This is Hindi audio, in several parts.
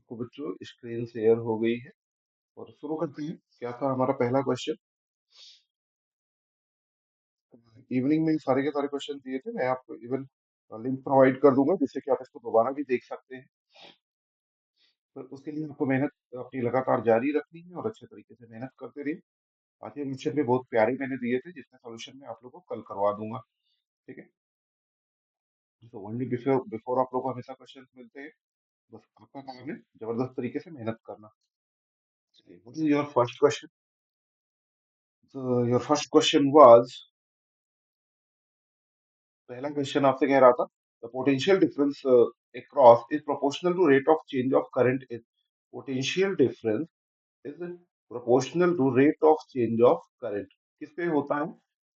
आपको बच्चों स्क्रीन शेयर हो गई है और शुरू करते हैं। क्या था हमारा पहला क्वेश्चन? इवनिंग में सारे के सारे क्वेश्चन दिए थे। मैं आपको इवन लिंक प्रोवाइड कर दूंगा जिससे कि आप इसको दोबारा भी देख सकते हैं। तो उसके लिए आपको मेहनत अपनी लगातार जारी रखनी है और अच्छे तरीके से मेहनत करते रहिए। आज के क्वेश्चन भी बहुत प्यारे मैंने दिए थे जिसका सोल्यूशन मैं आप लोगों को कल करवा दूंगा। ठीक है। तो ओनली बिफोर बिफोर आप लोगों को हमेशा क्वेश्चन मिलते हैं। बस आपका काम है जबरदस्त तरीके से मेहनत करना। चलिए, what is your first question? So your first question was, पहला क्वेश्चन आपसे कह रहा था the potential difference across is proportional to rate of change of current is. Potential difference is proportional to rate of change of current. किस पे होता है?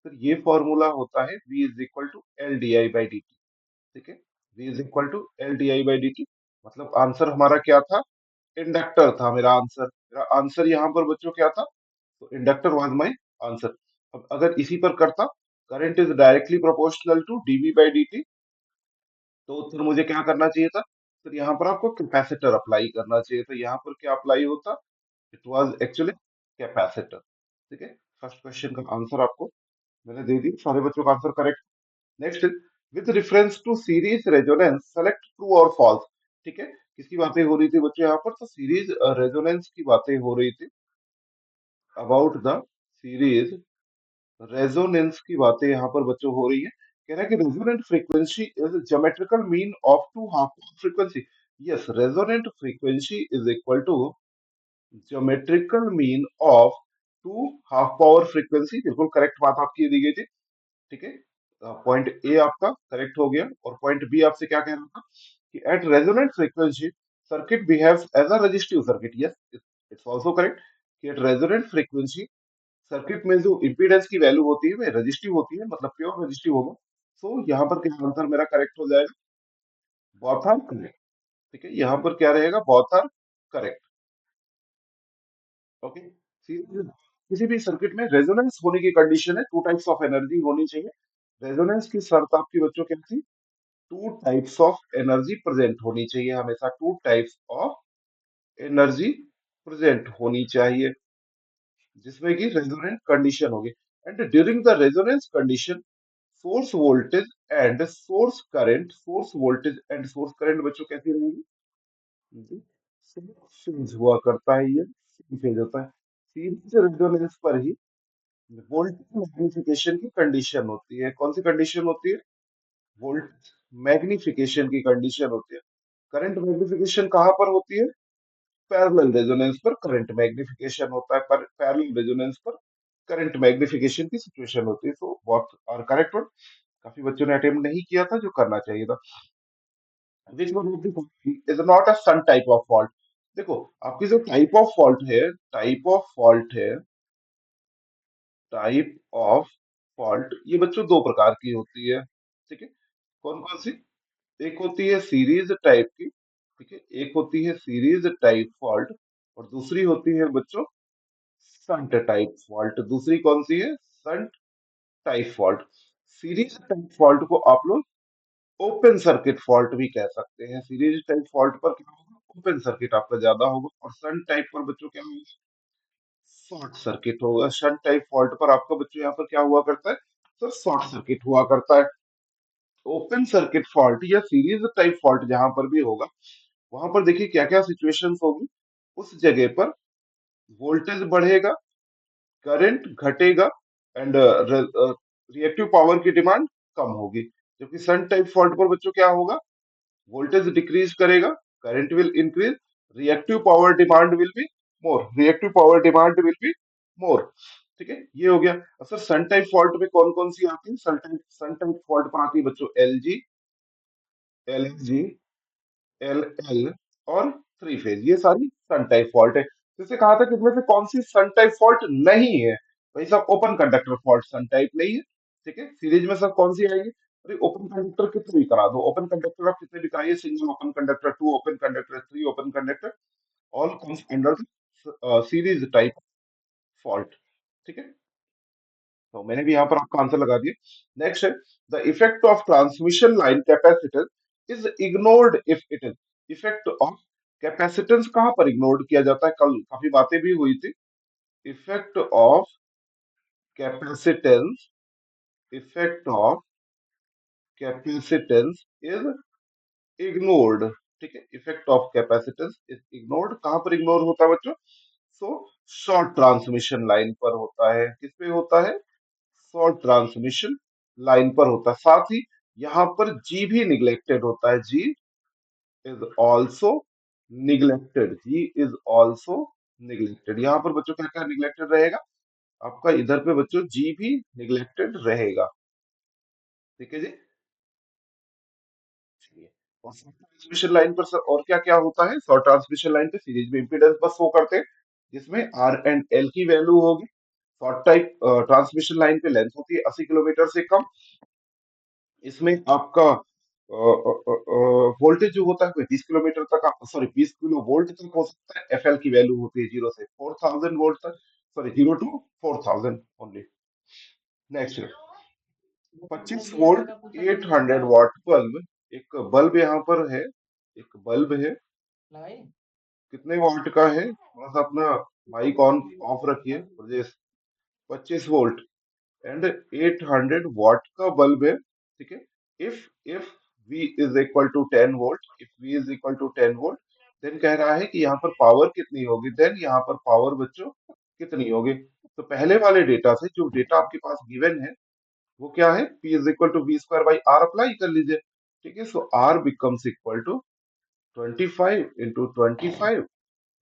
फिर ये फॉर्मूला होता है V is equal to L D I by D T. ठीक है। V is equal to L D I by D T. मतलब आंसर हमारा क्या था? इंडक्टर था मेरा आंसर। मेरा आंसर यहाँ पर बच्चों क्या था? तो इंडक्टर वाज माय आंसर। अब अगर इसी पर करता current is directly proportional to DV by D, तो फिर मुझे क्या करना चाहिए था? फिर यहाँ पर आपको कैपेसिटर अप्लाई करना चाहिए था। यहाँ पर क्या अप्लाई होता? It was actually capacitor. ठीक है। फर्स्ट क्वेश्चन का आंसर आपको मैंने दे दी, सारे बच्चों का answer correct. Next, with reference to series resonance select true और फॉल्स। ठीक है। किसकी बातें हो रही थी बच्चों यहाँ पर? तो सीरीज रेजोनेंस की बातें हो रही थी। अबाउट द सीरीज रेजोनेंस की बातें यहाँ पर बच्चों हो रही है। कह रहा है कि resonant frequency is geometrical mean of two half frequency. Yes, resonant frequency is equal to geometrical mean of two half power frequency. बिल्कुल करेक्ट बात आपकी दी गई थी। ठीक है। पॉइंट ए आपका करेक्ट हो गया। और पॉइंट बी आपसे क्या कह रहा था कि at resonant frequency circuit behaves as a resistive circuit. Yes, it's also correct कि एट रेजोनेंट फ्रीक्वेंसी सर्किट में जो इम्पीडेंस की वैल्यू होती है वह रजिस्टिव होती है, मतलब प्योर रजिस्टिव होगा। सो यहाँ पर क्या आंसर मेरा करेक्ट हो जाएगा? Both are correct. ठीक है। यहाँ पर क्या रहेगा? Both are correct. ओके। किसी भी सर्किट में रेजोनेंस होने की कंडीशन है टू टाइप्स ऑफ एनर्जी होनी चाहिए। रेजोनेंस की शर्त आपकी बच्चों क्या थी? Two types of energy present होनी चाहिए हमेशा। Two types of energy present होनी चाहिए जिसमें कि रेजोनेंट कंडीशन होगी। And during the resonance condition source voltage and source current, source voltage and source current बच्चों कैसी रहेगी? फेज हुआ करता है। ये सेम फेज होता है। सीरीज रेजोनेंस पर ही वोल्टेज मैग्निफिकेशन की कंडीशन होती है। कौन सी कंडीशन होती है? वोल्टेज मैग्निफिकेशन की कंडीशन होती है। करंट मैग्निफिकेशन कहाँ पर होती है? पैरेलल रेजोनेंस पर करंट मैग्निफिकेशन होता है। पर पैरेलल रेजोनेंस पर करंट मैग्निफिकेशन की सिचुएशन होती है। तो बहुत और करेक्ट वन। काफी बच्चों ने अटेम्प्ट नहीं किया था जो करना चाहिए था। Which one of the is not a shunt type of fault. देखो, आपकी जो टाइप ऑफ फॉल्ट है, टाइप ऑफ फॉल्ट है, टाइप ऑफ फॉल्ट ये बच्चों दो प्रकार की होती है। ठीक है। कौन कौन सी? एक होती है सीरीज टाइप की। ठीक है। एक होती है सीरीज टाइप फॉल्ट और दूसरी होती है बच्चों संट टाइप फॉल्ट। दूसरी कौन सी है? Shunt type fault. Series type fault को आप लोग ओपन सर्किट फॉल्ट भी कह सकते हैं। सीरीज टाइप फॉल्ट पर क्या होगा? ओपन सर्किट आपका ज्यादा होगा। और शन टाइप पर बच्चों क्या होगा? शॉर्ट सर्किट होगा। शन टाइप फॉल्ट पर आपका बच्चों यहाँ पर क्या हुआ करता है? सर शॉर्ट सर्किट हुआ करता है। ओपन सर्किट फॉल्ट या सीरीज टाइप फॉल्ट जहां पर भी होगा वहां पर देखिए क्या क्या सिचुएशंस होगी। उस जगह पर वोल्टेज बढ़ेगा, करंट घटेगा एंड रिएक्टिव पावर की डिमांड कम होगी। जबकि सन टाइप फॉल्ट पर बच्चों क्या होगा? वोल्टेज डिक्रीज करेगा, current will increase, reactive power demand will be more, reactive power demand will be more. ठीक है। ये हो गया। अब सर सन टाइप फॉल्ट में कौन कौन सी आती है? सन टाइप फॉल्ट पर आती है बच्चों L G, L G, L L और थ्री फेज। ये सारी सन टाइप फॉल्ट है। जैसे कहा था कि इनमें से कौन सी सन टाइप फॉल्ट नहीं है? भाई साहब ओपन कंडक्टर फॉल्ट सन टाइप नहीं है। ठीक है। सीरीज में सब कौन सी आएगी? अरे ओपन कंडक्टर कितने भी करा दो, ओपन कंडक्टर आप कितने भी कराइए, single open conductor, two open conductor, three open conductor, all comes under series type fault. ठीक है। तो मैंने भी यहाँ पर आपका आंसर लगा दिया। नेक्स्ट है the effect of transmission line capacitor is ignored if it is. Effect of capacitance कहाँ पर इग्नोर किया जाता है? कल काफी बातें भी हुई थी। Effect of capacitance, effect of capacitance is ignored. ठीक है, effect of capacitance is ignored. कहां पर इग्नोर होता है बच्चों? सो शॉर्ट ट्रांसमिशन लाइन पर होता है। किस पे होता है? शॉर्ट ट्रांसमिशन लाइन पर होता है। साथ ही यहाँ पर जी भी निग्लेक्टेड होता है। She is also neglected, she is also neglected. यहाँ पर बच्चों क्या क्या निग्लेक्टेड रहेगा? आपका इधर पे बच्चों जी भी निग्लेक्टेड रहेगा। ठीक है जी, चलिए। और शॉर्ट ट्रांसमिशन लाइन पर सर और क्या क्या होता है? शॉर्ट ट्रांसमिशन लाइन पे सीरीज में इंपीडेंस बस शो करते हैं, जिसमें आर एंड एल की वैल्यू होगी। शॉर्ट टाइप ट्रांसमिशन लाइन पे लेंथ होती है 80 किलोमीटर से कम। इसमें आपका वोल्टेज जो होता है कोई 20 किलोमीटर तक, सॉरी 20 किलो वोल्ट तक हो सकता है। एफएल की वैल्यू होती है 0 से 4000 वोल्ट तक, sorry 0 to 4000 only. Next, 25 volt 800 watt bulb. एक बल्ब यहाँ पर है, एक बल्ब है, कितने वोल्ट का है? थोड़ा सा अपना माइक ऑन ऑफ रखिए ब्रजेश। 25 वोल्ट एंड 800 वॉट का बल्ब है। ठीक है। If V is equal to 10 volt, if V is equal to 10 volt, then कह रहा है कि यहाँ पर पावर कितनी होगी? देन यहाँ पर पावर बच्चों कितनी होगी? तो पहले वाले डेटा से जो डेटा आपके पास गिवन है वो क्या है? P is equal to V square by R apply कर लीजिए। ठीक है, so R becomes equal to 25 into 25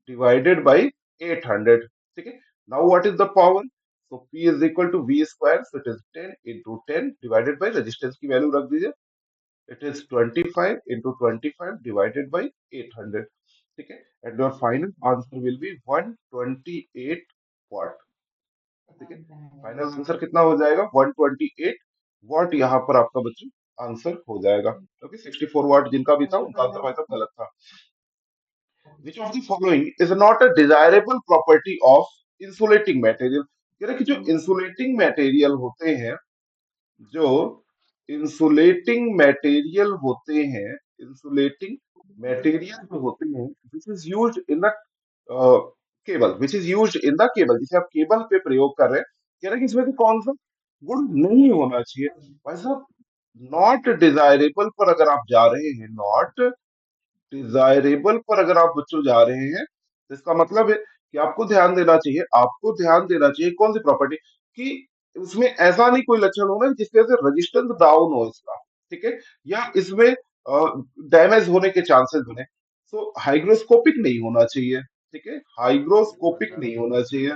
divided by 800. ठीक है, now what is the power? So P is equal to V square, so it is 10 into 10 divided by resistance की वैल्यू रख दीजिए, it is 25 into 25 divided by 800. ठीक है, and your final answer will be 128 watt। ठीक है, फाइनल आंसर कितना हो जाएगा? 128 वॉट यहाँ पर आपका बच्चों आंसर हो जाएगा। ओके, 64 वॉट जिनका भी था उनका आंसर भाई साहब गलत था। Which of the following is not a desirable property of insulating material? कह रहे कि जो इंसुलेटिंग मटेरियल होते हैं, जो इंसुलेटिंग मटेरियल होते हैं, इंसुलेटिंग मटेरियल जो होते हैं, which is used in the cable, which is used in the cable, जिसे आप केबल पे प्रयोग कर रहे हैं, कह रहे हैं कि इसमें से कौन सा गुण नहीं होना चाहिए? भाई साहब, नॉट डिजायरेबल पर अगर आप जा रहे हैं, नॉट डिजायरेबल पर अगर आप बच्चों जा रहे हैं, तो इसका मतलब है कि आपको ध्यान देना चाहिए, आपको ध्यान देना चाहिए कौन सी प्रॉपर्टी कि उसमें ऐसा नहीं कोई लक्षण होना जिसकी वजह से रेजिस्टेंस डाउन हो इसका। ठीक है, या इसमें डैमेज होने के चांसेस बने। सो हाइग्रोस्कोपिक नहीं होना चाहिए। ठीक है, हाइग्रोस्कोपिक नहीं होना चाहिए,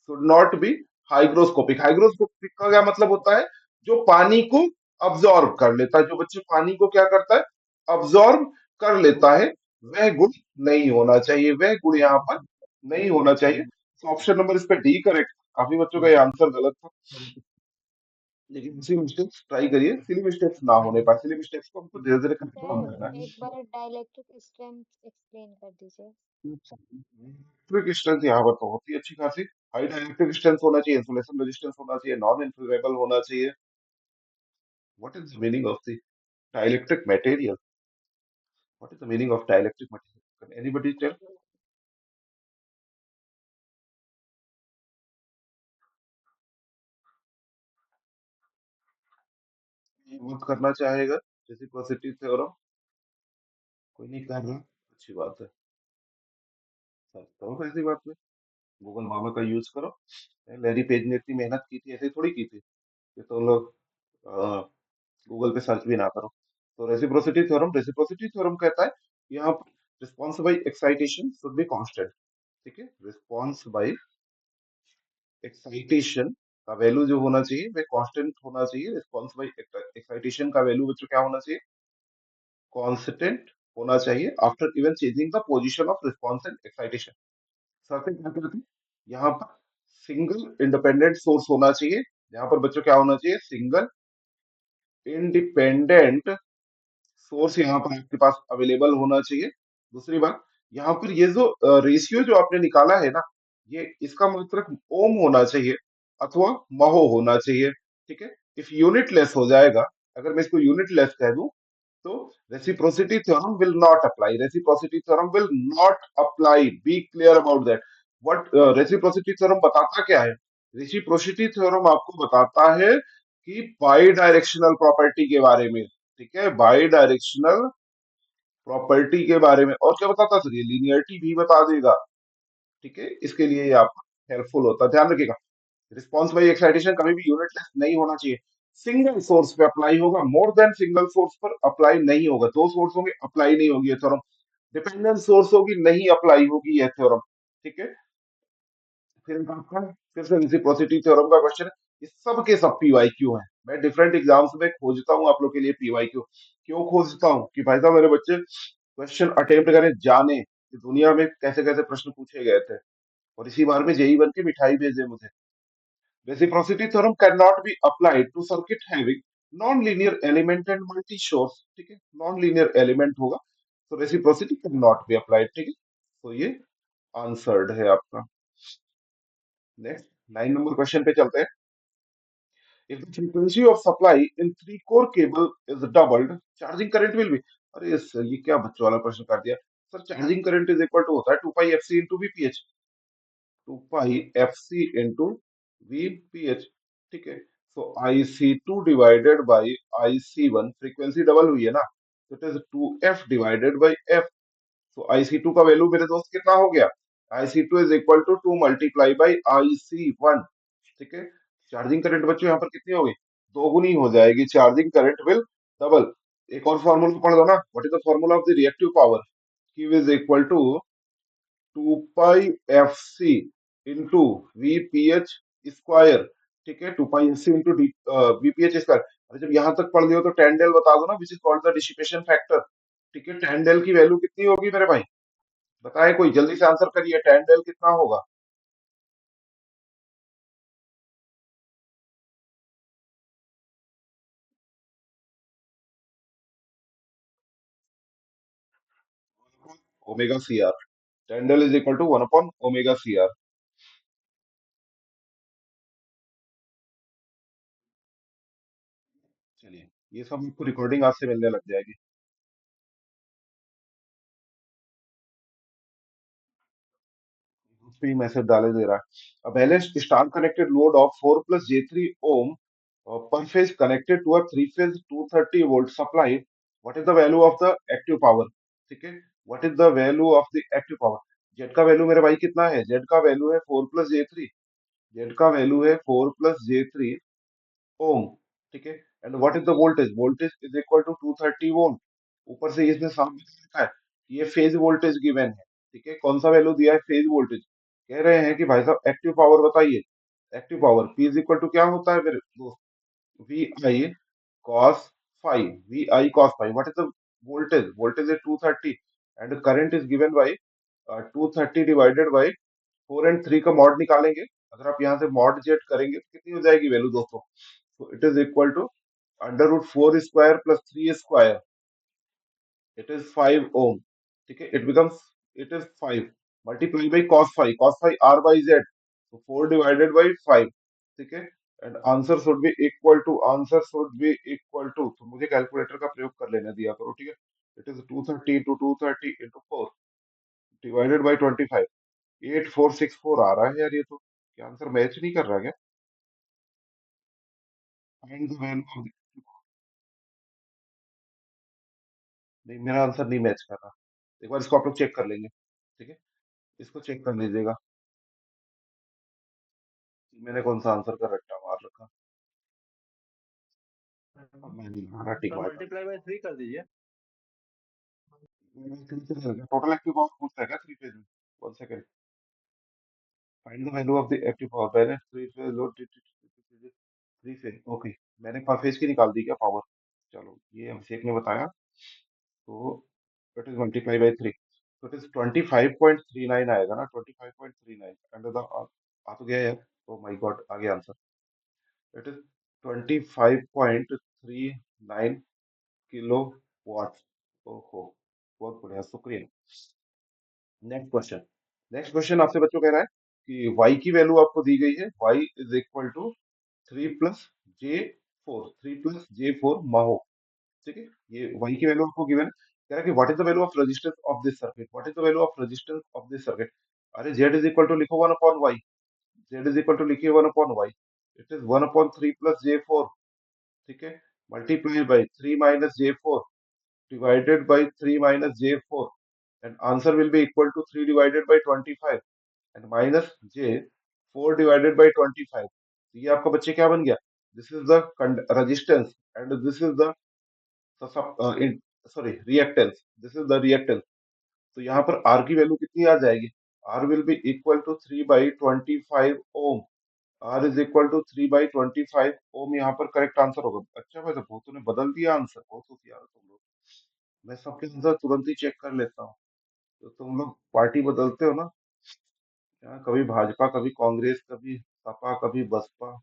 should not be hygroscopic. Hygroscopic का क्या मतलब होता है? जो पानी को अब्जॉर्ब कर लेता है, जो बच्चे पानी को क्या करता है? अब्जॉर्ब कर लेता है, वह गुण नहीं होना चाहिए, वह गुण यहाँ पर नहीं होना चाहिए। तो ऑप्शन नंबर इस पे डी करेक्ट। काफी बच्चों का ये आंसर गलत था, लेकिन इसी मिस्टेक्स ट्राई करिए, सिली मिस्टेक्स ना होने पाए। सिली मिस्टेक्स को हमको धीरे धीरे करके कम सर करना है। एक बार डाइलेक्ट्रिक स्ट्रेंथ एक्सप्लेन कर दीजिए। इलेक्ट्रिक स्ट्रेंथ यहाँ पर तो होती है अच्छी खासी। हाई डाइलेक्ट्रिक स्ट्रेंथ होना चाहिए, इंसुलेशन रेजिस्टेंस होना चाहिए, नॉन इन्फ्लेमेबल होना चाहिए। What is the meaning of the dielectric material? What is the meaning of dielectric material? Can anybody tell? ये मत करना चाहेगा रेसिप्रोसिटी थ्योरम? कोई नहीं कर रहा, अच्छी बात है। सर तो ऐसी बात में गूगल मामा का यूज करो। लैरी पेज ने इतनी मेहनत की थी, ऐसे थोड़ी की थी कि तुम लोग गूगल पे सर्च भी ना करो। तो रेसिप्रोसिटी थ्योरम कहता है कि यहाँ response by excitation should be constant. ठीक है, रिस्पॉन्स बाई एक्साइटेशन का वैल्यू जो होना चाहिए वह कांस्टेंट होना चाहिए। रिस्पॉन्स बाय एक्साइटेशन का वैल्यू बच्चों क्या होना चाहिए? कांस्टेंट होना चाहिए after even changing the position of response and excitation. शर्तें क्या क्या थी? यहाँ पर सिंगल इंडिपेंडेंट सोर्स होना चाहिए। यहाँ पर बच्चों क्या होना चाहिए? सिंगल इंडिपेंडेंट सोर्स यहाँ पर आपके पास अवेलेबल होना चाहिए। दूसरी बात, यहाँ पर ये जो रेशियो जो आपने निकाला है ना, ये इसका मात्रक ओम होना चाहिए अथवा महो होना चाहिए। ठीक है, इफ यूनिट लेस हो जाएगा, अगर मैं इसको यूनिट लेस कह दूं तो reciprocity theorem will not apply, reciprocity theorem will not apply, be clear about that. What reciprocity theorem बताता क्या है? रेसिप्रोसिटी थ्योरम आपको बताता है कि बाई डायरेक्शनल प्रॉपर्टी के बारे में, ठीक है, बाई डायरेक्शनल प्रॉपर्टी के बारे में। और क्या बताता है सर? ये लीनियरिटी भी बता देगा, ठीक है, इसके लिए ये आपको हेल्पफुल होता है, ध्यान रखिएगा। रिस्पॉन्स बाई एक्साइटेशन कभी भी यूनिट लेस नहीं होना चाहिए। सिंगल सोर्स पे अप्लाई होगा, मोर देन सिंगल सोर्स पर अप्लाई नहीं होगा। दो सोर्स होंगे, अप्लाई नहीं होगी ये थ्योरम। डिपेंडेंट सोर्स होगी, नहीं अप्लाई होगी ये थ्योरम, ठीक है। फिर आपका फिर से रेसिप्रोसिटी थ्योरम का क्वेश्चन है। ये सब के सब पीवाई क्यू है। मैं डिफरेंट एग्जाम्स में खोजता हूँ आप लोग के लिए पीवाई क्यू। क्यों खोजता हूँ? कि भाई साहब मेरे बच्चे क्वेश्चन अटेम्प्ट करें, जाने कि दुनिया में कैसे कैसे प्रश्न पूछे गए थे, और इसी बार में जेई बन के मिठाई भेजे मुझे। Reciprocity theorem cannot be applied to circuit having non-linear element and multi-source, ठीक है, non-linear element होगा, तो reciprocity cannot be applied, ठीक है। तो ये आंसर्ड है आपका। नेक्स्ट 9 नंबर क्वेश्चन पे चलते हैं। If the frequency of supply in three core cable is doubled, charging current will be। अरे सर ये क्या बच्चों वाला प्रश्न कर दिया sir. Charging current is equal to होता है 2 pi F C into VPH, 2 pi F C into VPH, ठीक है। So I C two divided by I C one, frequency double हुई है ना, तो it is 2 F divided by F. तो आई सी टू का वैल्यू मेरे दोस्त कितना हो गया? I C two is equal to 2 multiply by I C one, ठीक है। चार्जिंग करंट बच्चों यहाँ पर कितनी होगी? दोगुनी हो जाएगी, चार्जिंग करंट विल डबल। एक और फॉर्मूला पढ़ दो ना, what is the formula of the reactive power? Q is equal to 2 pi F C into VPH square, ठीक है, 2 pi F C into VPH square. अरे जब यहां तक पढ़ लियो तो tan डेल बता दो ना, which is called the dissipation factor, ठीक है। tan डेल की वैल्यू कितनी होगी मेरे भाई? बताए कोई, जल्दी से आंसर करिए, tan डेल कितना होगा? Omega C R. tan del is equal to 1/ओमेगा सी आर। चलिए, ये सब आपको रिकॉर्डिंग आज से मिलने लग जाएगी। भी मैसेज डाले दे रहा है। A balanced star connected load of 4 plus J3 ohm per phase connected to a three phase 230 volt supply. What is the value of the active power? ठीक है, what is the value of the active power? Z का वैल्यू मेरे भाई कितना है? Z का वैल्यू है 4 plus J3। Z का वैल्यू है 4 plus J3 ओम, ठीक है। And what is the voltage? Voltage is equal to 230 volt. ऊपर से इसमें साफ लिखा है कि ये फेज वोल्टेज गिवन है, ठीक है। कौन सा वैल्यू दिया है? Phase voltage. कह रहे हैं कि भाई साहब एक्टिव पावर बताइए। Active power P is equal to क्या होता है मेरे दोस्त? V I cos phi, V I cos phi. What is the voltage? Voltage is 230 and current is given by 230 divided by 4 और 3 का मॉड निकालेंगे। अगर आप यहाँ से मॉड जेट करेंगे तो कितनी हो जाएगी वैल्यू दोस्तों? So it is equal to under root 4 square plus 3 square, it is 5 ohm, ठीक है। It becomes, it is 5 multiply by cos phi R by Z, तो 4 डिवाइडेड बाई 5, ठीक है। And answer should be equal to, answer should be equal to, तो मुझे कैलकुलेटर का प्रयोग कर लेने दिया करो, ठीक है। It is 230 into 230 into 4 divided by 25, 8464 आ रहा है यार। ये तो क्या आंसर मैच नहीं कर रहा क्या? Find the value. नहीं, मेरा आंसर नहीं मैच कर रहा। एक बार इसको आप लोग चेक कर लेंगे, ठीक है। इसको चेक कर लीजिएगा कि मैंने कौन सा आंसर का रट्टा मार रखा। अब मैं नहीं मारा, टिक सर मार डाला। मल्टीप्लाई बाय 3 कर दीजिए। टोटल एक्टिव पावर पूछता है क्या थ्री फेज में? One second. Find the value of the active power, balance three phase load, three phase, okay. मैंने पर फेज की निकाल दी क्या पावर? चलो, ये अभिषेक ने बताया, तो इट इज मल्टीप्लाई बाई 3, तो इट इज 25.39 आएगा ना, 25.39 एंड द, आ तो गया यार। ओ माय गॉड, आ गया answer. It is 25.39 kilowatt. ओहो, बहुत बढ़िया, शुक्रिया। Next question. नेक्स्ट क्वेश्चन आपसे बच्चों कह रहा है कि y की वैल्यू आपको दी गई है, y is equal to 3 plus J4, 3 plus J4 mho, ठीक है, ये y की वैल्यू आपको गिवन है, कह रहा है कि what is the value of resistance of this circuit, what is the value of resistance of this circuit. अरे z इज इक्वल टू लिखो 1 upon y, z is equal to लिखिए 1 upon y, it is 1 upon 3 plus j4, ठीक है, multiply by 3 minus j4 divided by 3 minus j4, and answer will be equal to 3 divided by 25 and minus j 4 divided by 25। तो ये आपका बच्चे क्या बन गया, this is the resistance and this is the sorry reactance, this is the reactance. तो यहाँ पर R की वैल्यू कितनी आ जाएगी, R will be equal to 3 by 25 ohm, R is equal to 3 by 25 ohm, यहाँ पर करेक्ट आंसर होगा। अच्छा भाई साहब, बहुतों ने बदल दिया आंसर, बहुत होशियार हो तुम लोग, मैं सबके आंसर तुरंत ही चेक कर लेता हूँ। तो तुम लोग पार्टी बदलते हो ना, यहाँ कभी भाजपा कभी कांग्रेस कभी सपा कभी Baspa.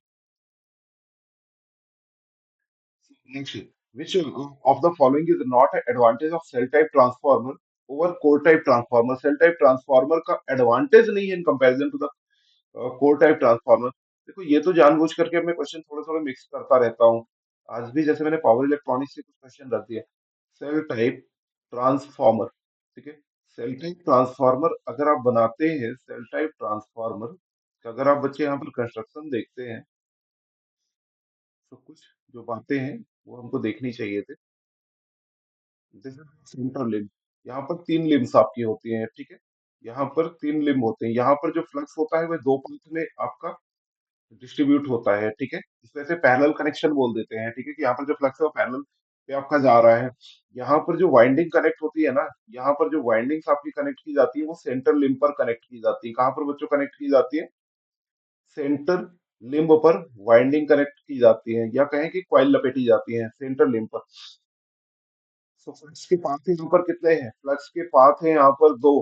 Next, which of the following is not an advantage of cell type transformer over core type transformer? Cell type transformer का advantage नहीं है in comparison to the core type transformer। देखो ये तो जानबूझ करके मैं क्वेश्चन थोड़े थोड़े मिक्स करता रहता हूँ, आज भी जैसे मैंने पावर इलेक्ट्रॉनिक्स से कुछ क्वेश्चन रख दिए। सेल टाइप ट्रांसफॉर्मर, ठीक है, सेल टाइप ट्रांसफॉर्मर अगर आप बनाते हैं, सेल टाइप ट्रांसफॉर्मर अगर आप बच्चे यहाँ पर कंस्ट्रक्शन देखते हैं, तो कुछ जो बातें हैं वो हमको देखनी चाहिए थी। जैसे सेंटर लिम्ब, यहाँ पर तीन लिम्स आपकी होती हैं, ठीक है, यहाँ पर तीन लिम्ब होते हैं, यहाँ पर जो फ्लक्स होता है वह दो पाथ में आपका डिस्ट्रीब्यूट होता है, ठीक है, इस वजह से पैरेलल कनेक्शन बोल देते हैं, ठीक है, कि यहाँ पर जो फ्लक्स है वो पैरेलल पे आपका जा रहा है। यहाँ पर जो वाइंडिंग कनेक्ट होती है ना, यहाँ पर जो वाइंडिंग्स आपकी कनेक्ट की जाती है वो सेंटर लिम्ब पर कनेक्ट की जाती है, कहाँ पर बच्चों कनेक्ट की जाती है, सेंटर लिम्ब पर वाइंडिंग कनेक्ट की जाती है, या कहें कि कॉइल लपेटी जाती है सेंटर लिम्ब पर। तो फ्लक्स के पाथ यहाँ पर कितने हैं, फ्लक्स के पाथ हैं यहाँ पर दो,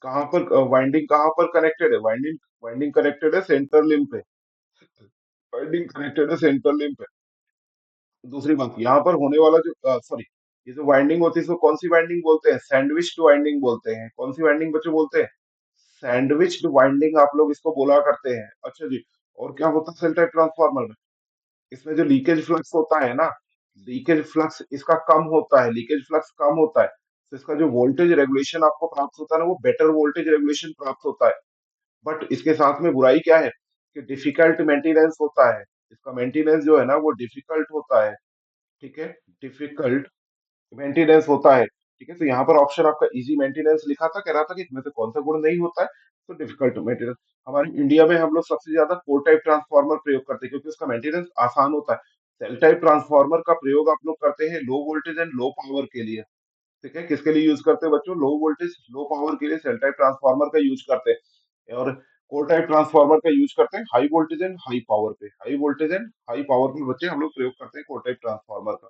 कहाँ पर वाइंडिंग कहाँ पर कनेक्टेड है, वाइंडिंग वाइंडिंग कनेक्टेड है सेंटर लिम्ब पे, वाइंडिंग कनेक्टेड है सेंटर लिम्ब पे। दूसरी बात, यहाँ पर होने वाला जो सॉरी, ये जो वाइंडिंग होती है इसको कौन सी वाइंडिंग बोलते हैं, सैंडविच्ड वाइंडिंग बोलते हैं। कौन सी वाइंडिंग बच्चों बोलते हैं, सैंडविच्ड वाइंडिंग आप लोग इसको बोला करते हैं। अच्छा जी, और क्या होता है सेल टाइप ट्रांसफार्मर में, इसमें जो लीकेज फ्लक्स होता है ना, लीकेज फ्लक्स इसका कम होता है, लीकेज फ्लक्स कम होता है, तो इसका जो वोल्टेज रेगुलेशन आपको प्राप्त होता है ना वो बेटर वोल्टेज रेगुलेशन प्राप्त होता है। बट इसके साथ में बुराई क्या है कि डिफिकल्ट मेंटेनेंस होता है, इसका मेंटेनेंस जो है ना वो डिफिकल्ट होता है, ठीक है, डिफिकल्ट मेंटेनेंस होता है, ठीक है। तो यहाँ पर ऑप्शन आपका इजी मेंटेनेंस लिखा था, कह रहा था कि इसमें से कौन सा गुण नहीं होता है, तो डिफिकल्ट मेंटेनेंस। हमारे इंडिया में हम लोग सबसे ज्यादा कोर टाइप ट्रांसफार्मर प्रयोग करते हैं क्योंकि उसका मेंटेनेंस आसान होता है। सेल टाइप ट्रांसफार्मर का प्रयोग आप लोग करते हैं low voltage and low power के लिए, ठीक है, किसके लिए यूज करते हैं बच्चों, लो वोल्टेज लो पावर के लिए सेल टाइप ट्रांसफार्मर का यूज करते हैं। और कोर टाइप ट्रांसफार्मर का यूज करते हैं high voltage and high power पे, high voltage and high power पे बच्चे हम लोग प्रयोग करते हैं कोर टाइप ट्रांसफार्मर का।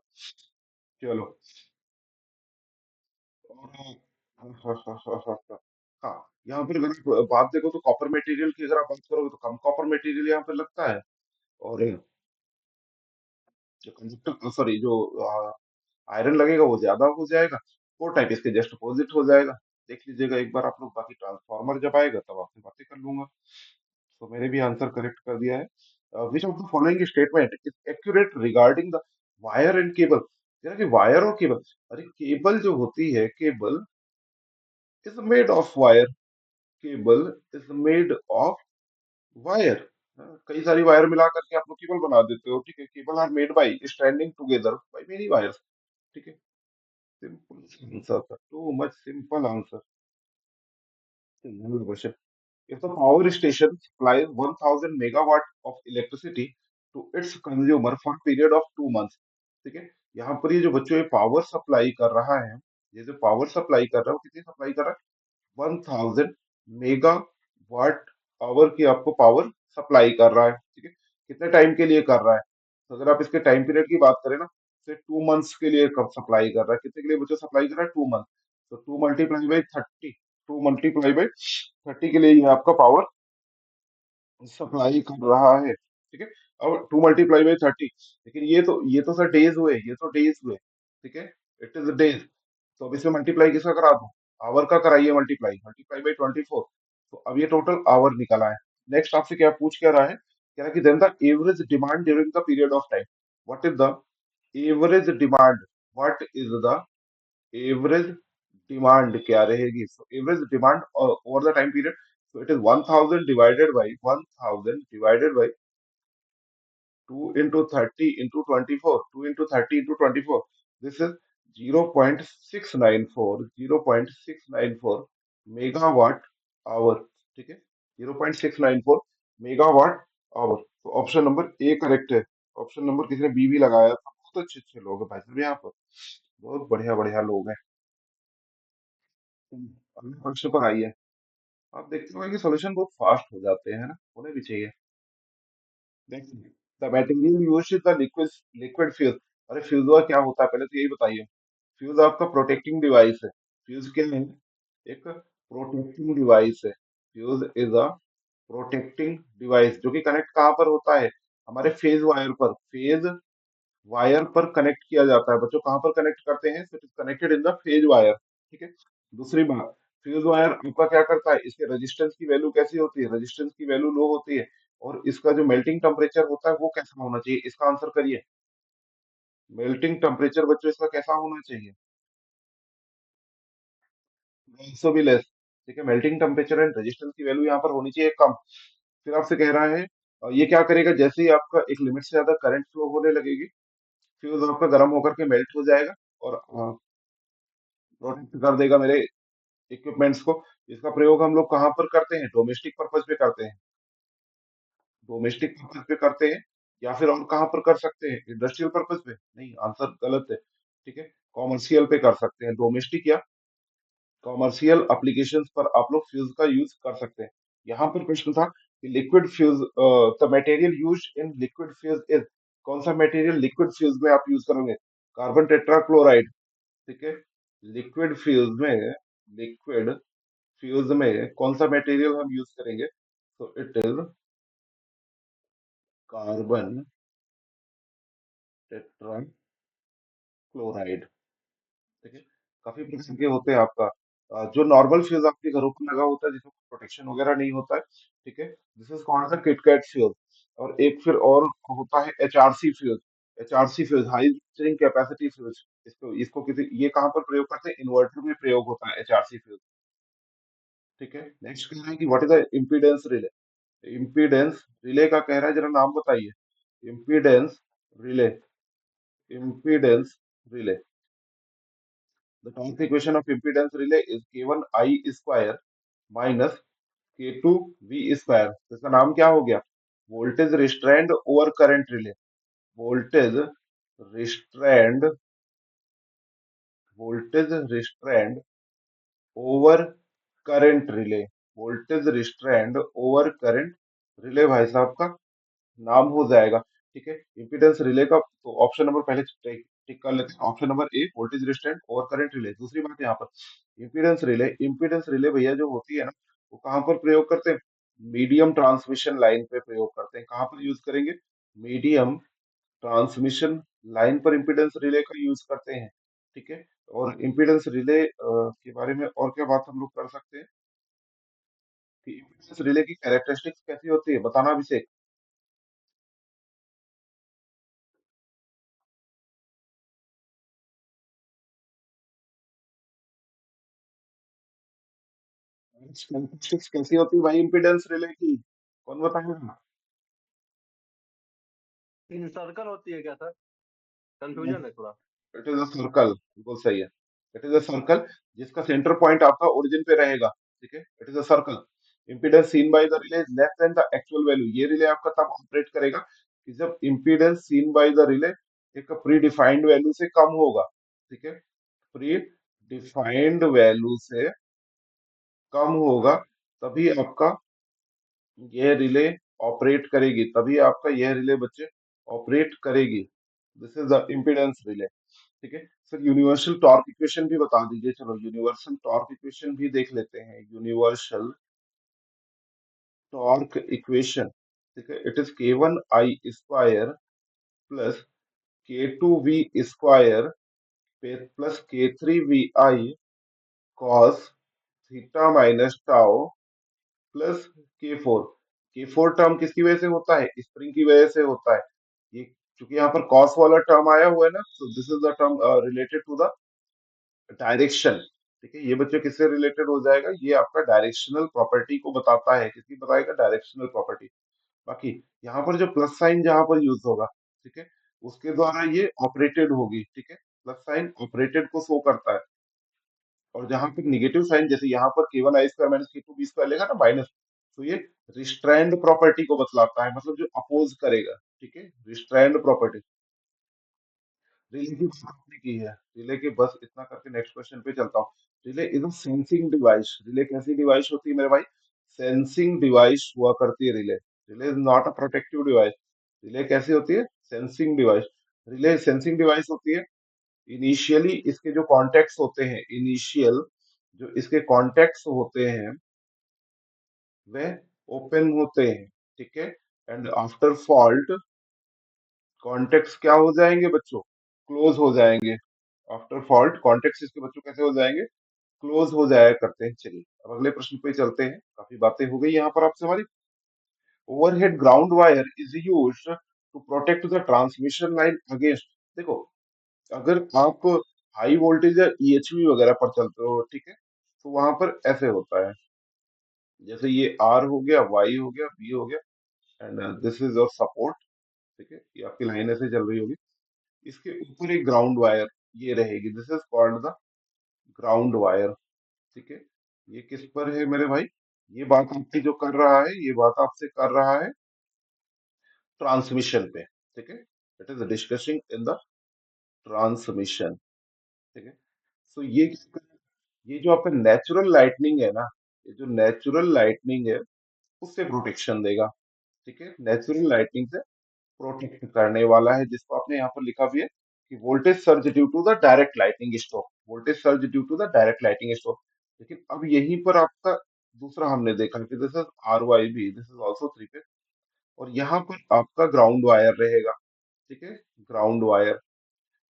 चलो, और हाँ, यहाँ पर अगर आप बात देखो तो कॉपर मटेरियल की अगर आप बात करोगे तो कम कॉपर मटेरियल यहाँ पे लगता है, और जो कंडक्टर सॉरी जो आयरन लगेगा वो ज्यादा हो जाएगा। कोर टाइप इसके जस्ट अपोजिट हो जाएगा। देख लीजिएगा एक बार आप लोग, बाकी ट्रांसफार्मर जब आएगा तब आपसे बातें कर लूंगा। तो मैंने भी आंसर करेक्ट कर दिया है। Which of the following statement is accurate regarding the wire and cable, यानी कि वायर और केबल, अरे केबल जो होती है, cable is made of wire, cable is made of wire. कई सारी वायर मिला करके आप लोग केबल बना देते हो, ठीक है, cable are made by standing together by many wires, ठीक है, सिंपल आंसर था, too much simple answer. Question, if the power station supplies 1000 megawatt of electricity to its consumer for a period of 2 months, ठीक है, यहाँ पर ये जो बच्चों ये पावर सप्लाई कर रहा है, ये जो पावर सप्लाई कर रहा है वो कितनी सप्लाई कर रहा है, 1000 मेगा वाट आवर की आपको पावर सप्लाई कर रहा है, ठीक है, कितने टाइम के लिए कर रहा है, तो अगर आप इसके टाइम पीरियड की बात करें ना, तो 2 मंथ्स के लिए कब सप्लाई कर रहा है, कितने के लिए बच्चों सप्लाई कर रहा है, 2 मंथ, तो 2 मल्टीप्लाई बाई 30, 2 मल्टीप्लाई बाई 30 के लिए ये आपका पावर सप्लाई कर रहा है, ठीक है। अब 2 मल्टीप्लाई बाई 30, लेकिन ये तो सर डेज हुए, ये तो डेज हुए, ठीक है, इट इज डेज। तो अब इसमें मल्टीप्लाई किसका करा दूं, आवर का कराइए मल्टीप्लाई, मल्टीप्लाई बाई 24, तो अब ये टोटल आवर निकला है। नेक्स्ट आपसे क्या पूछ क्या रहा है, कह रहा है कि then the average demand during the period of time, what is the average demand, what is the average demand क्या रहेगी? So average demand over the time period, so it is 1000 divided by 1000 divided by 2 into 30 into 24, 2 into 30 into 24. This is 0.694, 0.694 megawatt hour. ठीक है, 0.694 मेगावाट आवर। तो ऑप्शन नंबर ए करेक्ट है। ऑप्शन नंबर किसी ने बी भी लगाया था। बहुत अच्छे अच्छे लोग हैं भाई साहब यहाँ पर, बहुत बढ़िया बढ़िया लोग हैं। अगले प्रश्न पर आइए। आप देखते हो कि सॉल्यूशन बहुत फास्ट हो जाते हैं ना, होने भी चाहिए। देखिए, the material used is the liquid fuse. अरे फ्यूज हुआ क्या होता है, पहले तो यही बताइए। फ्यूज आपका प्रोटेक्टिंग डिवाइस है। फ्यूज क्या है? एक प्रोटेक्टिंग डिवाइस है। Fuse is a protecting device जो कि कनेक्ट कहाँ पर होता है? हमारे फेज वायर पर। फेज वायर पर कनेक्ट किया जाता है बच्चों। कहाँ पर कनेक्ट करते हैं? It is connected in the phase wire. ठीक है। दूसरी बात, फ्यूज वायर आपका क्या करता है? इसके रेजिस्टेंस की वैल्यू कैसी होती है? रेजिस्टेंस की वैल्यू लो होती है। और इसका जो मेल्टिंग टेम्परेचर होता है वो कैसा होना चाहिए? इसका आंसर करिए। मेल्टिंग टेम्परेचर बच्चों इसका कैसा होना चाहिए? 100 भी लेस। ठीक है, मेल्टिंग टेम्परेचर एंड रेजिस्टेंस की वैल्यू यहाँ पर होनी चाहिए कम। फिर आपसे कह रहा है ये क्या करेगा? जैसे ही आपका एक लिमिट से ज्यादा करंट फ्लो होने लगेगी, फ्यूज आपका गर्म होकर के मेल्ट हो जाएगा और प्रोटेक्ट कर देगा मेरे इक्विपमेंट्स को। इसका प्रयोग हम लोग कहाँ पर करते हैं? डोमेस्टिक पर्पज पे करते हैं। डोमेस्टिक पर्पज पे करते हैं, या फिर और कहाँ पर कर सकते हैं? इंडस्ट्रियल पर्पज पे? नहीं, आंसर गलत है। ठीक है, कॉमर्शियल पे कर सकते हैं। डोमेस्टिक या कॉमर्शियल एप्लीकेशंस पर आप लोग फ्यूज का यूज कर सकते हैं। यहाँ पर प्रश्न था कि liquid fuse, the material used in liquid fuse is. कौन सा मटेरियल लिक्विड फ्यूज में आप यूज करोगे? Carbon tetrachloride. ठीक है, लिक्विड फ्यूज में, लिक्विड फ्यूज में कौन सा मटेरियल हम यूज करेंगे? तो इट इज कार्बन टेट्राक्लोराइड। ठीक है, काफी प्रकार के होते हैं आपका। जो नॉर्मल फ्यूज आपके घरों पर लगा होता है जिसमें प्रोटेक्शन वगैरह नहीं होता है। ठीक है, this is called the KitKat fuse. और एक फिर और होता है HRC fuse. HRC fuse, high resisting capacity fuse. इसको इसको किसी ये कहाँ पर प्रयोग करते हैं? इन्वर्टर में प्रयोग होता है एचआरसी फ्यूज। ठीक है, नेक्स्ट कह रहा है कि what is the impedance relay. Impedance relay का कह रहा है, जरा नाम बताइए। Impedance relay, impedance relay. The torque equation of impedance relay is K1 I square minus K2 V square। तो इसका नाम क्या हो गया? Voltage restrained over current relay. Voltage restrained, voltage restrained over current relay. Voltage restrained over current relay भाई साहब का नाम हो जाएगा। ठीक है, इम्पीडेंस रिले का तो ऑप्शन नंबर पहले टिक टिक कर लेते हैं। Option number A voltage restraint और करंट रिले। दूसरी बात यहाँ पर इम्पीडेंस रिले, इम्पीडेंस रिले भैया जो होती है ना, वो कहाँ पर प्रयोग करते हैं? मीडियम ट्रांसमिशन लाइन पे प्रयोग करते हैं। कहाँ पर यूज करेंगे? मीडियम ट्रांसमिशन लाइन पर इम्पीडेंस रिले का यूज करते हैं। ठीक है, और इम्पीडेंस रिले के बारे में और क्या बात हम लोग कर सकते हैं कि इम्पीडेंस रिले की कैरेक्टरिस्टिक्स कैसी होती है, बताना अभिषेक। स्टैटिस्टिक्स कैसी होती है भाई इम्पीडेंस रिले की? कौन बताएगा? इन सर्कल होती है क्या सर? नहीं, कंफ्यूजन है थोड़ा। इट इज अ सर्कल, बिल्कुल सही है। इट इज अ सर्कल जिसका सेंटर पॉइंट आपका ओरिजिन पे रहेगा। ठीक है, it is a circle. Impedance seen by the relay is less than the actual value. ये रिले आपका तब ऑपरेट करेगा कि जब impedance seen by the relay एक प्री डिफाइंड वैल्यू से कम होगा। ठीक है, प्री डिफाइंड वैल्यू से कम होगा, तभी आपका यह रिले ऑपरेट करेगी। तभी आपका यह रिले बच्चे ऑपरेट करेगी। This is the impedance relay. ठीक है सर, यूनिवर्सल टॉर्क इक्वेशन भी बता दीजिए। चलो यूनिवर्सल टॉर्क इक्वेशन भी देख लेते हैं। यूनिवर्सल टॉर्क इक्वेशन, ठीक है, it is K1 I square plus K2 V square plus K3 V I cos theta minus tau plus K4। K4 term किसकी वजह से होता है? स्प्रिंग की वजह से होता है। ये क्योंकि यहाँ पर कॉस वाला टर्म आया हुआ है ना, तो this is the term related to the direction. ठीक है, ये बच्चे किससे रिलेटेड हो जाएगा, ये आपका डायरेक्शनल प्रॉपर्टी को बताता है, किसकी बताएगा, डायरेक्शनल प्रॉपर्टी। बाकी यहाँ पर जो प्लस साइन जहां पर यूज होगा, ठीक है, उसके द्वारा ये ऑपरेटेड होगी। ठीक है, प्लस साइन ऑपरेटेड को शो करता है। और जहां पर निगेटिव साइन, जैसे यहाँ पर केवल आई स्क्वायर माइनस के टू बी स्क्वायर लेगा ना, माइनस, तो ये रिस्ट्रैंड प्रॉपर्टी को बतलाता है, मतलब जो अपोज करेगा। ठीक है, रिस्ट्रैंड प्रॉपर्टी। रिले की बात आपने की है, रिले के बस इतना करके नेक्स्ट क्वेश्चन पे चलता हूँ। Relay is a sensing device. Relay कैसी डिवाइस होती है मेरे भाई, सेंसिंग डिवाइस हुआ करती है relay. Relay is not a protective device. Relay कैसी होती है, sensing device. Relay sensing device होती है। इनिशियली इसके जो कॉन्टेक्ट्स होते हैं, इनिशियल जो इसके कॉन्टेक्ट्स होते हैं वह ओपन होते हैं। ठीक है, एंड आफ्टर फॉल्ट कॉन्टेक्ट्स क्या हो जाएंगे बच्चों, क्लोज हो जाएंगे। आफ्टर फॉल्ट कॉन्टेक्ट्स इसके बच्चों कैसे हो जाएंगे, क्लोज हो जाया करते हैं। चलिए अब अगले प्रश्न पे चलते हैं, काफी बातें हो गई यहाँ पर आपसे हमारी। Overhead ground wire is used to protect the transmission line against. देखो, अगर आप हाई वोल्टेज या ईएचवी वगैरह पर चलते हो, ठीक है, तो वहां पर ऐसे होता है, जैसे ये आर हो गया, वाई हो गया, बी हो गया, and this is your support. ठीक है, ये आपकी लाइन ऐसे चल रही होगी, इसके ऊपर एक ग्राउंड वायर ये रहेगी, this is called the ground wire. ठीक है, ये किस पर है मेरे भाई, ये बात आपकी जो कर रहा है, ये बात आपसे कर रहा है ट्रांसमिशन पे। ठीक है, it is discussing in the transmission. ठीक है, सो ये जो आपका नेचुरल लाइटनिंग है ना, ये जो नेचुरल लाइटनिंग है उससे प्रोटेक्शन देगा। ठीक है, नेचुरल लाइटनिंग से प्रोटेक्ट करने वाला है, जिसको आपने यहाँ पर लिखा भी है कि voltage surge due to the direct lightning stroke, voltage surge due to the direct lightning stroke. लेकिन अब यहीं पर आपका दूसरा हमने देखा कि this is R Y B, this is also three phase, और यहाँ पर आपका ग्राउंड वायर रहेगा। ठीक है, ग्राउंड वायर,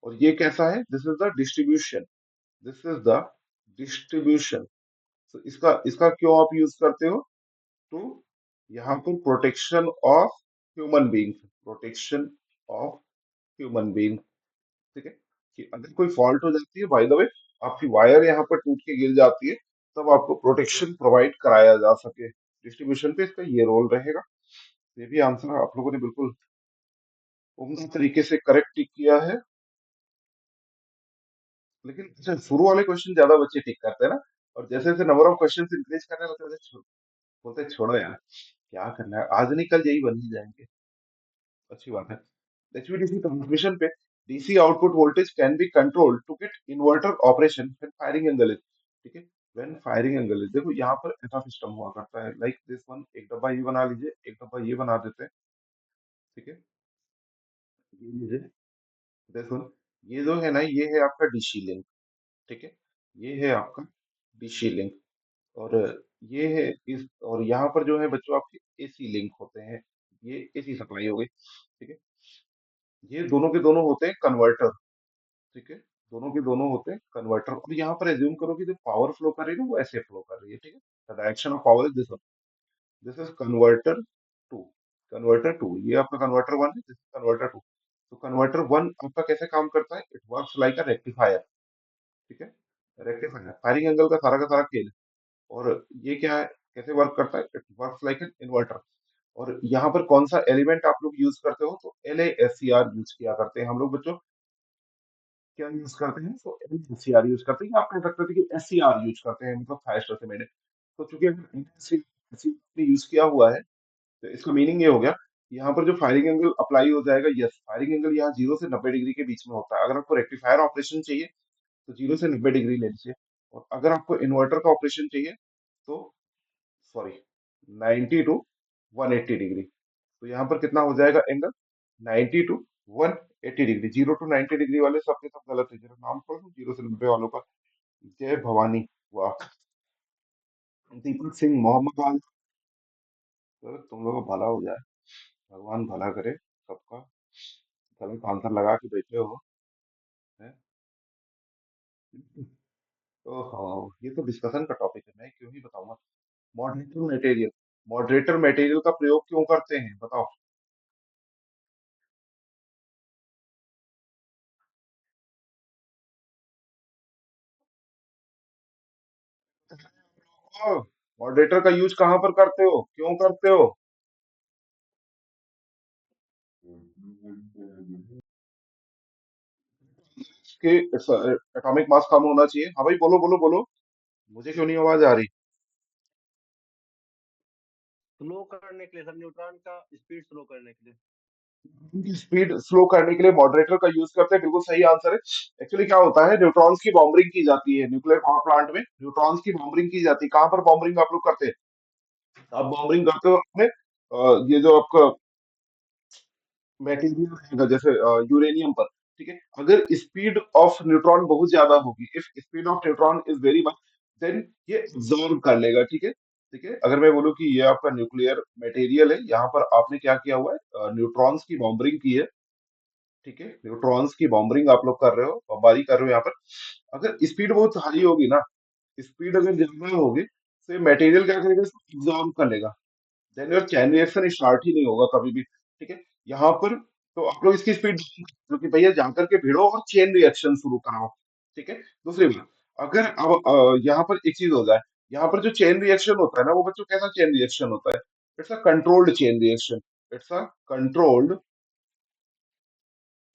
और ये कैसा है, this is the distribution, this is the distribution. तो इसका इसका क्यों आप यूज करते हो, टू यहाँ पर protection of human being, protection of human being. ठीक है, कि अगर कोई फॉल्ट हो जाती है, बाय द वे आपकी वायर यहाँ पर टूट के गिर जाती है, तब आपको प्रोटेक्शन प्रोवाइड कराया जा सके, डिस्ट्रीब्यूशन पे इसका ये रोल रहेगा। ये भी आंसर आप लोगों ने बिल्कुल उम्दा तरीके से करेक्ट किया है। लेकिन अच्छा, शुरू वाले क्वेश्चन ज्यादा बच्चे टिक करते हैं ना, और जैसे जैसे नंबर ऑफ क्वेश्चन इंक्रीज करने लगते हैं, बोलते हैं, छोड़ो यार, क्या करना है, आज नहीं कल यही बन ही जाएंगे। अच्छी बात है। एचवीडीसी ट्रांसमिशन पे DC output voltage can be controlled to get inverter operation when firing angle is. ठीक है, व्हेन फायरिंग एंगल इज, देखो यहाँ पर ऐसा सिस्टम हुआ करता है, लाइक दिस वन, एक डब्बा ये बना लीजिए, एक डब्बा ये बना देते हैं। ठीक है, ये लीजिए, दिस वन, ये जो है ना, ये है आपका डीसी लिंक। ठीक है, ये है आपका डीसी लिंक, और ये है इस, और यहाँ पर जो है बच्चों आपके एसी लिंक होते हैं, ये एसी सप्लाई हो गई। ठीक है, ये दोनों के दोनों होते हैं कन्वर्टर। ठीक है, दोनों के दोनों होते हैं कन्वर्टर, और यहाँ पर एज्यूम करो कि जो पावर फ्लो कर रही है ना, वो ऐसे फ्लो कर रही है। ठीक है, the direction of power is this one, this is converter two, converter two, ये आपका कन्वर्टर वन है, दिस इज कन्वर्टर टू। तो कन्वर्टर वन आपका कैसे काम करता है, it works like a rectifier. ठीक है, रेक्टिफायर, फायरिंग एंगल का सारा खेल। और ये क्या है, कैसे वर्क करता है, it works like an inverter. और यहाँ पर कौन सा एलिमेंट आप लोग यूज करते हो, तो L A S C R use किया करते हैं हम लोग बच्चों। क्या यूज करते हैं, तो एनसीआर यूज करते हैं, या आप कह सकते थे कि एससीआर यूज करते हैं, मतलब थायस्टर से मेड। तो चूंकि अगर एनसीआर यूज किया हुआ है, तो इसका मीनिंग ये हो गया कि यहाँ पर जो फायरिंग एंगल अप्लाई हो जाएगा, यस, फायरिंग एंगल यहाँ 0 से 90 डिग्री के बीच में होता है। अगर आपको रेक्टिफायर ऑपरेशन चाहिए तो 0 से 90 डिग्री ले लीजिए, और अगर आपको इन्वर्टर का ऑपरेशन चाहिए तो, सॉरी, 90 to 180 डिग्री। तो यहाँ पर कितना हो जाएगा angle, 90 to 180 degree. 0 to 90 degree वाले सबके सब गलत है, जरा नाम पढ़ लो 0 से 90 वालों का। जय भवानी, वाह, दीपक सिंह, मोहम्मद आल, सर तुम लोगों का भला हो जाए, भगवान भला करे सबका। गलत आंसर लगा के बैठे हो, हैं? ओहो, ये तो डिस्कशन का टॉपिक है, मैं क्यों ही बताऊंगा। मॉडरेटर मटेरियल, मॉडरेटर मटेरियल का प्रयोग क्यों करते हैं बताओ। हाँ, मॉडरेटर का यूज कहाँ पर करते हो, क्यों करते हो? कि एटॉमिक मास कम होना चाहिए। हाँ भाई, बोलो बोलो बोलो। मुझे क्यों नहीं आवाज आ रही? स्लो करने के लिए सर, न्यूट्रॉन का स्पीड स्लो करने के लिए। उनकी स्पीड स्लो करने के लिए मॉडरेटर का यूज करते हैं, बिल्कुल सही आंसर है। एक्चुअली क्या होता है, न्यूट्रॉन्स की बॉम्बिंग की जाती है न्यूक्लियर पावर प्लांट में। न्यूट्रॉन्स की बॉम्बिंग की जाती है, कहाँ पर बॉम्बिंग आप लोग करते हैं? आप बॉम्बिंग करते हो अपने ये जो आपका मटेरियल रहेगा, जैसे यूरेनियम पर। ठीक है, अगर स्पीड ऑफ न्यूट्रॉन बहुत ज्यादा होगी, if speed of neutron is very much, then ये एब्जॉर्ब कर लेगा। ठीक है, ठीक है। अगर मैं बोलूँ कि ये आपका न्यूक्लियर मटेरियल है, यहाँ पर आपने क्या किया हुआ है, न्यूट्रॉन्स की बॉम्बिंग की है। ठीक है, न्यूट्रॉन्स की बॉम्बिंग आप लोग कर रहे हो, बमबारी कर रहे हो यहाँ पर। अगर स्पीड बहुत हाई होगी ना, स्पीड अगर ज्यादा होगी, तो मटेरियल क्या करेगा, इसको एब्जॉर्ब कर लेगा। Then your chain reaction start ही नहीं होगा कभी भी। ठीक है, यहाँ पर तो आप लोग इसकी स्पीड जो कि भैया जाकर के भिड़ो और चेन रिएक्शन शुरू कराओ। ठीक है, दूसरी बात, अगर अब यहाँ पर एक चीज हो जाए, यहाँ पर जो चेन रिएक्शन होता है ना, वो बच्चों कैसा चेन रिएक्शन होता है? It's a controlled chain reaction. It's a controlled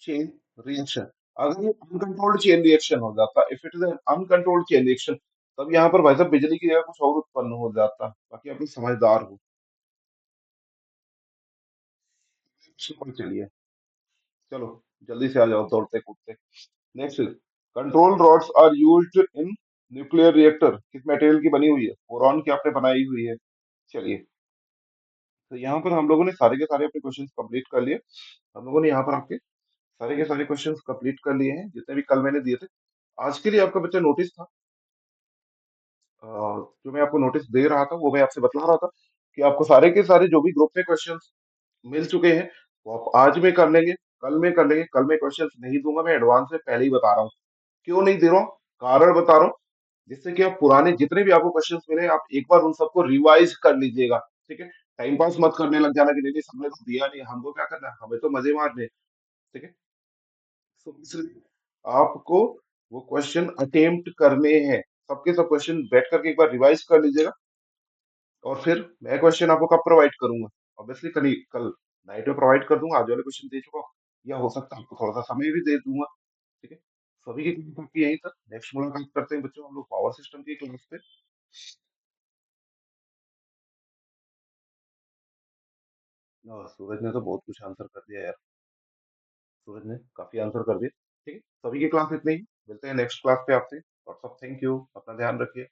chain reaction. अगर ये अनकंट्रोल्ड चेन रिएक्शन हो जाता, if it is an uncontrolled chain reaction, तब यहाँ पर भाई साहब बिजली की जगह कुछ और उत्पन्न हो जाता। बाकी आप लोग समझदार हो। चलिए, चलो जल्दी से आ जाओ दौड़ते कूदते। Next, control rods are used in nuclear reactor, किस मटेरियल की बनी हुई है? बोरॉन की आपने बनाई हुई है। चलिए, तो यहाँ पर हम लोगों ने सारे के सारे अपने क्वेश्चंस कंप्लीट कर लिए। हम लोगों ने यहाँ पर आपके सारे के सारे क्वेश्चंस कंप्लीट कर लिए हैं, जितने भी कल मैंने दिए थे। आज के लिए आपका बच्चा नोटिस था, जो मैं आपको नोटिस दे रहा था वो मैं आपसे बतला रहा था कि आपको सारे के सारे जो भी ग्रुप में क्वेश्चंस मिल चुके हैं, वो आप आज में कर लेंगे, कल में कर लेंगे। कल में क्वेश्चंस नहीं दूंगा, मैं एडवांस में पहले ही बता रहा हूँ। क्यों नहीं दे रहा हूँ, कारण बता रहा हूँ, जिससे कि आप पुराने जितने भी आपको क्वेश्चंस मिले, आप एक बार उन सबको रिवाइज कर लीजिएगा। ठीक है, टाइम पास मत करने लग जाना कि नहीं नहीं सबने तो दिया नहीं, हमको क्या करना है, हमें तो मजे मारने हैं। ठीक है, तो इसलिए आपको वो क्वेश्चन अटेम्प्ट करने हैं, सबके सब क्वेश्चन बैठ करके एक बार रिवाइज कर लीजिएगा। और फिर मैं क्वेश्चन आपको कब प्रोवाइड करूंगा? ऑब्वियसली कल नाइट में प्रोवाइड कर दूंगा। आज वाले क्वेश्चन दे चुका हूँ, या हो सकता है आपको थोड़ा सा समय भी दे दूंगा। ठीक है, सभी की क्लास आपकी यहीं तक। नेक्स्ट मुलाकात करते हैं बच्चों हम लोग पावर सिस्टम की क्लास पे। सूरज ने तो बहुत कुछ आंसर कर दिया यार, सूरज ने काफी आंसर कर दिया। ठीक है, सभी की क्लास इतनी ही, मिलते हैं नेक्स्ट क्लास पे आपसे। थैंक यू, अपना ध्यान रखिए।